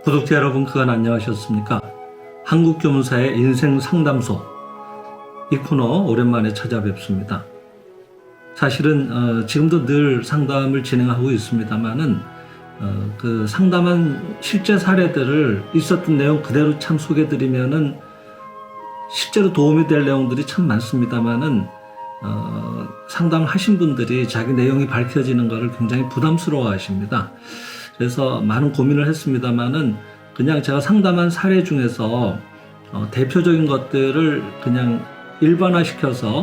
구독자 여러분, 그간 안녕하셨습니까? 한국교문사의 인생상담소, 이 코너 오랜만에 찾아뵙습니다. 사실은 지금도 늘 상담을 진행하고 있습니다만은 그 상담한 실제 사례들을 있었던 내용 그대로 참 소개드리면은 실제로 도움이 될 내용들이 참 많습니다만은 상담하신 분들이 자기 내용이 밝혀지는 것을 굉장히 부담스러워 하십니다. 그래서 많은 고민을 했습니다만은 그냥 제가 상담한 사례 중에서 대표적인 것들을 그냥 일반화시켜서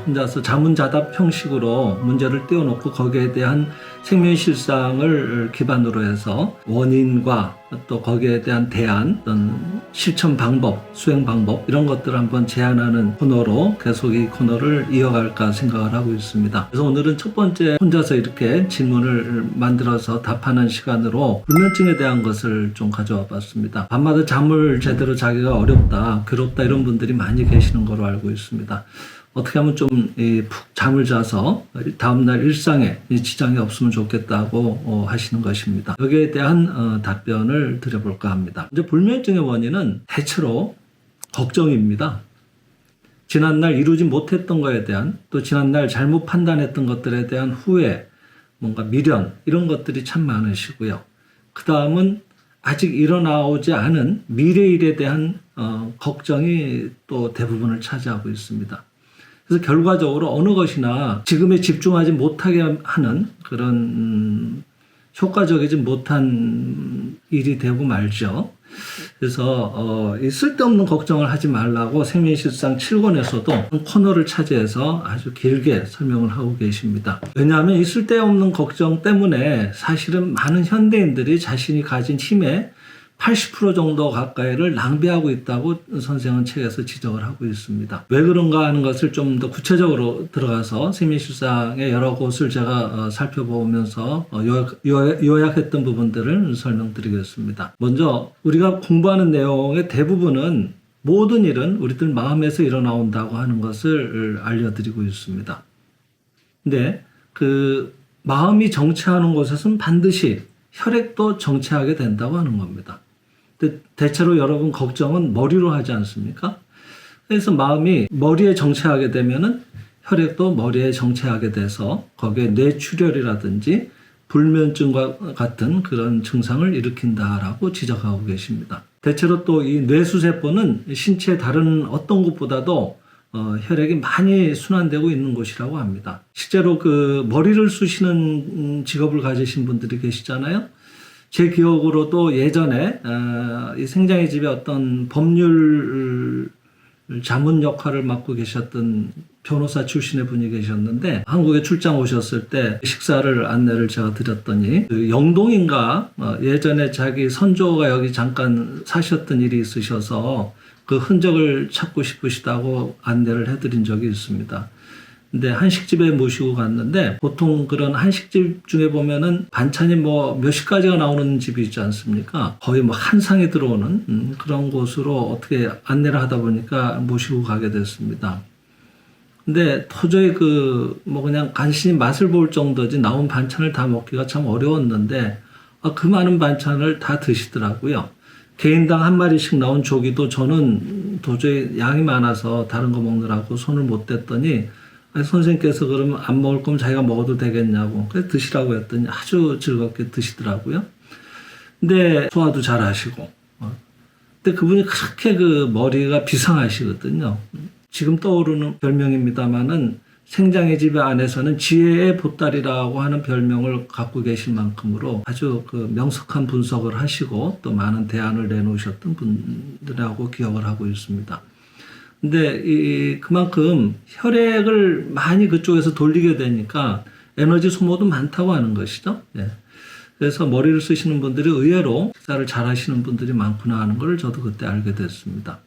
혼자서 자문자답 형식으로 문제를 띄워놓고 거기에 대한 생명실상을 기반으로 해서 원인과 또 거기에 대한 대안, 어떤 실천 방법, 수행 방법 이런 것들을 한번 제안하는 코너로 계속 이 코너를 이어갈까 생각을 하고 있습니다. 그래서 오늘은 첫 번째 혼자서 이렇게 질문을 만들어서 답하는 시간으로 불면증에 대한 것을 좀 가져와 봤습니다. 밤마다 잠을 제대로 자기가 어렵다, 괴롭다 이런 분들이 많이 계시는 걸로 알고 있습니다. 어떻게 하면 좀 푹 잠을 자서 다음날 일상에 지장이 없으면 좋겠다고 하시는 것입니다. 여기에 대한 답변을 드려볼까 합니다. 이제 불면증의 원인은 대체로 걱정입니다. 지난날 이루지 못했던 것에 대한, 또 지난날 잘못 판단했던 것들에 대한 후회, 뭔가 미련 이런 것들이 참 많으시고요. 그 다음은 아직 일어나오지 않은 미래 일에 대한 걱정이 또 대부분을 차지하고 있습니다. 그래서 결과적으로 어느 것이나 지금에 집중하지 못하게 하는 그런 효과적이지 못한 일이 되고 말죠. 그래서 이 쓸데없는 걱정을 하지 말라고 생명실상 7권에서도 코너를 차지해서 아주 길게 설명을 하고 계십니다. 왜냐하면 이 쓸데없는 걱정 때문에 사실은 많은 현대인들이 자신이 가진 힘의 80% 정도 가까이를 낭비하고 있다고 선생은 책에서 지적을 하고 있습니다. 왜 그런가 하는 것을 좀 더 구체적으로 들어가서 생명실상의 여러 곳을 제가 살펴보면서 요약했던 부분들을 설명드리겠습니다. 먼저 우리가 공부하는 내용의 대부분은 모든 일은 우리들 마음에서 일어나온다고 하는 것을 알려드리고 있습니다. 근데 그 마음이 정체하는 곳에서는 반드시 혈액도 정체하게 된다고 하는 겁니다. 대체로 여러분 걱정은 머리로 하지 않습니까? 그래서 마음이 머리에 정체하게 되면은 혈액도 머리에 정체하게 돼서 거기에 뇌출혈이라든지 불면증과 같은 그런 증상을 일으킨다라고 지적하고 계십니다. 대체로 또 이 뇌수세포는 신체의 다른 어떤 곳보다도 혈액이 많이 순환되고 있는 곳이라고 합니다. 실제로 그 머리를 쑤시는 직업을 가지신 분들이 계시잖아요. 제 기억으로도 예전에 이 생장의 집에 어떤 법률 자문 역할을 맡고 계셨던 변호사 출신의 분이 계셨는데 한국에 출장 오셨을 때 식사를 안내를 제가 드렸더니 그 영동인가 예전에 자기 선조가 여기 잠깐 사셨던 일이 있으셔서 그 흔적을 찾고 싶으시다고 안내를 해드린 적이 있습니다. 근데 한식집에 모시고 갔는데 보통 그런 한식집 중에 보면은 반찬이 뭐 몇십 가지가 나오는 집이 있지 않습니까? 거의 뭐 한 상이 들어오는 그런 곳으로 어떻게 안내를 하다 보니까 모시고 가게 됐습니다. 근데 도저히 뭐 그냥 간신히 맛을 볼 정도지 나온 반찬을 다 먹기가 참 어려웠는데 그 많은 반찬을 다 드시더라고요. 개인당 한 마리씩 나온 조기도 저는 도저히 양이 많아서 다른 거 먹느라고 손을 못 댔더니 선생님께서 그러면 안 먹을 거면 자기가 먹어도 되겠냐고 그래서 드시라고 했더니 아주 즐겁게 드시더라고요. 근데 소화도 잘 하시고 근데 그분이 그렇게 그 머리가 비상하시거든요. 지금 떠오르는 별명입니다마는 생장의 집 안에서는 지혜의 보따리라고 하는 별명을 갖고 계실 만큼으로 아주 그 명석한 분석을 하시고 또 많은 대안을 내놓으셨던 분들하고 기억을 하고 있습니다. 근데 그만큼 혈액을 많이 그쪽에서 돌리게 되니까 에너지 소모도 많다고 하는 것이죠. 예. 그래서 머리를 쓰시는 분들이 의외로 식사를 잘 하시는 분들이 많구나 하는 걸 저도 그때 알게 됐습니다.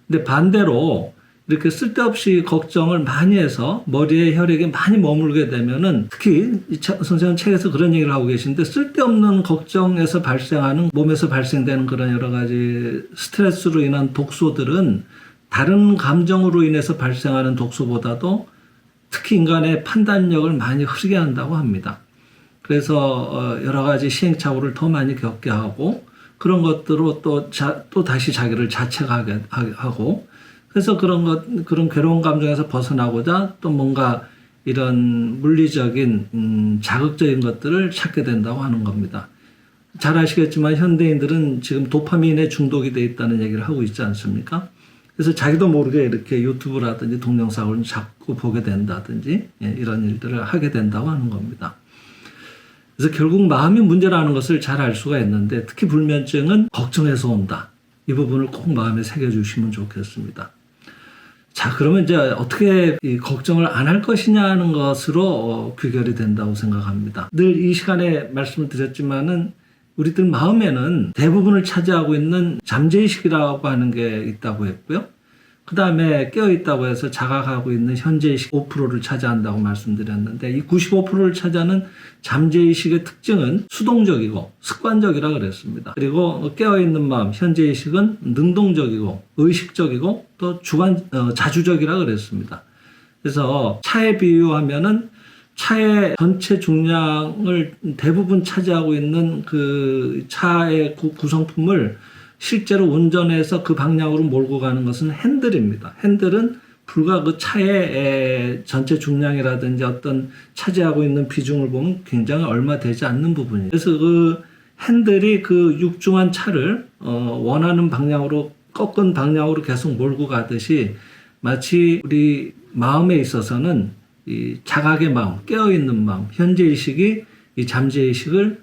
근데 반대로 이렇게 쓸데없이 걱정을 많이 해서 머리에 혈액이 많이 머물게 되면은 특히 선생님 책에서 그런 얘기를 하고 계신데 쓸데없는 걱정에서 발생하는 몸에서 발생되는 그런 여러 가지 스트레스로 인한 독소들은 다른 감정으로 인해서 발생하는 독소보다도 특히 인간의 판단력을 많이 흐리게 한다고 합니다. 그래서 여러 가지 시행착오를 더 많이 겪게 하고 그런 것들로 또 다시 자기를 자책하게 하고, 그래서 그런 괴로운 감정에서 벗어나고자 또 뭔가 이런 물리적인 자극적인 것들을 찾게 된다고 하는 겁니다. 잘 아시겠지만 현대인들은 지금 도파민에 중독이 돼 있다는 얘기를 하고 있지 않습니까? 그래서 자기도 모르게 이렇게 유튜브라든지 동영상을 자꾸 보게 된다든지 이런 일들을 하게 된다고 하는 겁니다. 그래서 결국 마음이 문제라는 것을 잘 알 수가 있는데, 특히 불면증은 걱정해서 온다. 이 부분을 꼭 마음에 새겨주시면 좋겠습니다. 자, 그러면 이제 어떻게 이 걱정을 안 할 것이냐 하는 것으로 귀결이 된다고 생각합니다. 늘 이 시간에 말씀을 드렸지만은 우리들 마음에는 대부분을 차지하고 있는 잠재의식이라고 하는 게 있다고 했고요. 그 다음에 깨어있다고 해서 자각하고 있는 현재의식 5%를 차지한다고 말씀드렸는데, 이 95%를 차지하는 잠재의식의 특징은 수동적이고 습관적이라 그랬습니다. 그리고 깨어있는 마음, 현재의식은 능동적이고 의식적이고 또 자주적이라 그랬습니다. 그래서 차에 비유하면은 차의 전체 중량을 대부분 차지하고 있는 그 차의 구성품을 실제로 운전해서 그 방향으로 몰고 가는 것은 핸들입니다. 핸들은 불과 그 차의 전체 중량이라든지 어떤 차지하고 있는 비중을 보면 굉장히 얼마 되지 않는 부분이에요. 그래서 그 핸들이 그 육중한 차를 원하는 방향으로, 꺾은 방향으로 계속 몰고 가듯이, 마치 우리 마음에 있어서는 이 자각의 마음, 깨어있는 마음, 현재의식이 이 잠재의식을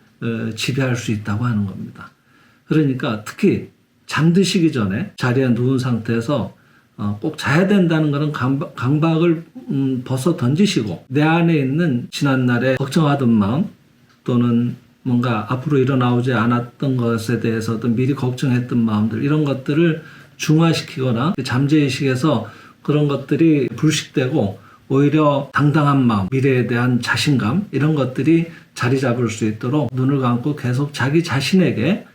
지배할 수 있다고 하는 겁니다. 그러니까 특히 잠드시기 전에 자리에 누운 상태에서 꼭 자야 된다는 것은 강박을 벗어 던지시고, 내 안에 있는 지난날에 걱정하던 마음 또는 뭔가 앞으로 일어나오지 않았던 것에 대해서도 미리 걱정했던 마음들, 이런 것들을 중화시키거나 잠재의식에서 그런 것들이 불식되고 오히려 당당한 마음, 미래에 대한 자신감, 이런 것들이 자리 잡을 수 있도록 눈을 감고 계속 자기 자신에게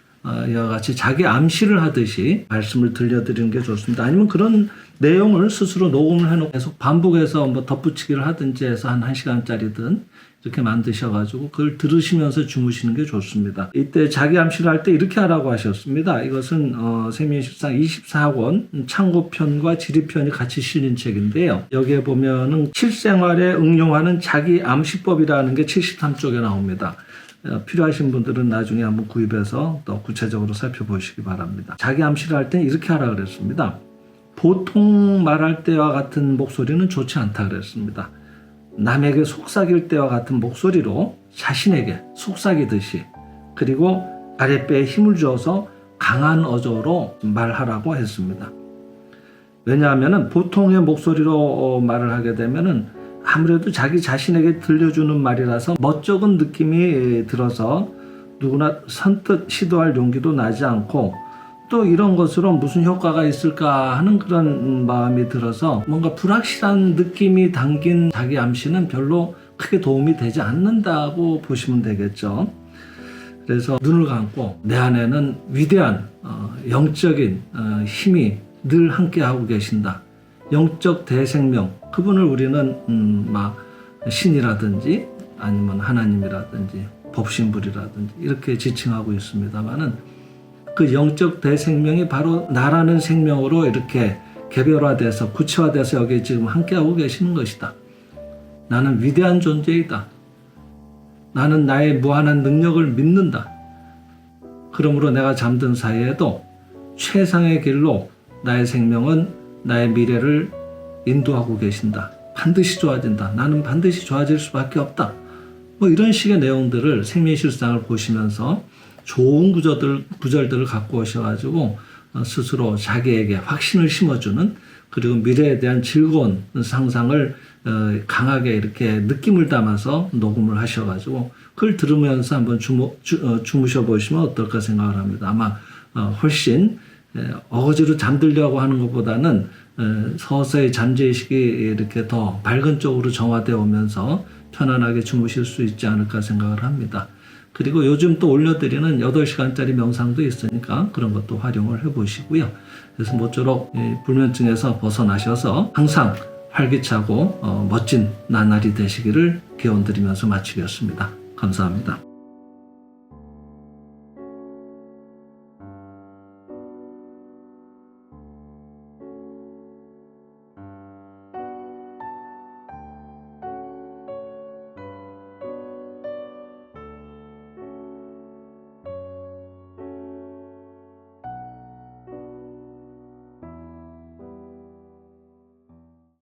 이와 같이 자기 암시를 하듯이 말씀을 들려드리는 게 좋습니다. 아니면 그런 내용을 스스로 녹음을 해놓고 계속 반복해서 뭐 덧붙이기를 하든지 해서 한 1시간짜리든 이렇게 만드셔가지고 그걸 들으시면서 주무시는 게 좋습니다. 이때 자기 암시를 할 때 이렇게 하라고 하셨습니다. 이것은 세미의식상 24권 창고편과 지리편이 같이 실린 책인데요. 여기에 보면은 실생활에 응용하는 자기 암시법이라는 게 73쪽에 나옵니다. 필요하신 분들은 나중에 한번 구입해서 더 구체적으로 살펴보시기 바랍니다. 자기 암시를 할 때는 이렇게 하라 그랬습니다. 보통 말할 때와 같은 목소리는 좋지 않다 그랬습니다. 남에게 속삭일 때와 같은 목소리로 자신에게 속삭이듯이, 그리고 아랫배에 힘을 주어서 강한 어조로 말하라고 했습니다. 왜냐하면 보통의 목소리로 말을 하게 되면은 아무래도 자기 자신에게 들려주는 말이라서 멋쩍은 느낌이 들어서 누구나 선뜻 시도할 용기도 나지 않고, 또 이런 것으로 무슨 효과가 있을까 하는 그런 마음이 들어서 뭔가 불확실한 느낌이 담긴 자기 암시는 별로 크게 도움이 되지 않는다고 보시면 되겠죠. 그래서 눈을 감고 내 안에는 위대한 영적인 힘이 늘 함께하고 계신다. 영적 대생명, 그분을 우리는 막 신이라든지 아니면 하나님이라든지 법신불이라든지 이렇게 지칭하고 있습니다만은, 그 영적 대생명이 바로 나라는 생명으로 이렇게 개별화돼서 구체화돼서 여기 지금 함께하고 계시는 것이다. 나는 위대한 존재이다. 나는 나의 무한한 능력을 믿는다. 그러므로 내가 잠든 사이에도 최상의 길로 나의 생명은 나의 미래를 인도하고 계신다. 반드시 좋아진다. 나는 반드시 좋아질 수밖에 없다. 뭐 이런 식의 내용들을 생명실상을 보시면서 좋은 구절들을 갖고 오셔가지고 스스로 자기에게 확신을 심어주는, 그리고 미래에 대한 즐거운 상상을 강하게 이렇게 느낌을 담아서 녹음을 하셔가지고 그걸 들으면서 한번 주무셔 보시면 어떨까 생각을 합니다. 아마 훨씬 어거지로 잠들려고 하는 것보다는 서서히 잠재의식이 이렇게 더 밝은 쪽으로 정화되어 오면서 편안하게 주무실 수 있지 않을까 생각을 합니다. 그리고 요즘 또 올려드리는 8시간짜리 명상도 있으니까 그런 것도 활용을 해보시고요. 그래서 모쪼록 불면증에서 벗어나셔서 항상 활기차고 멋진 나날이 되시기를 기원드리면서 마치겠습니다. 감사합니다.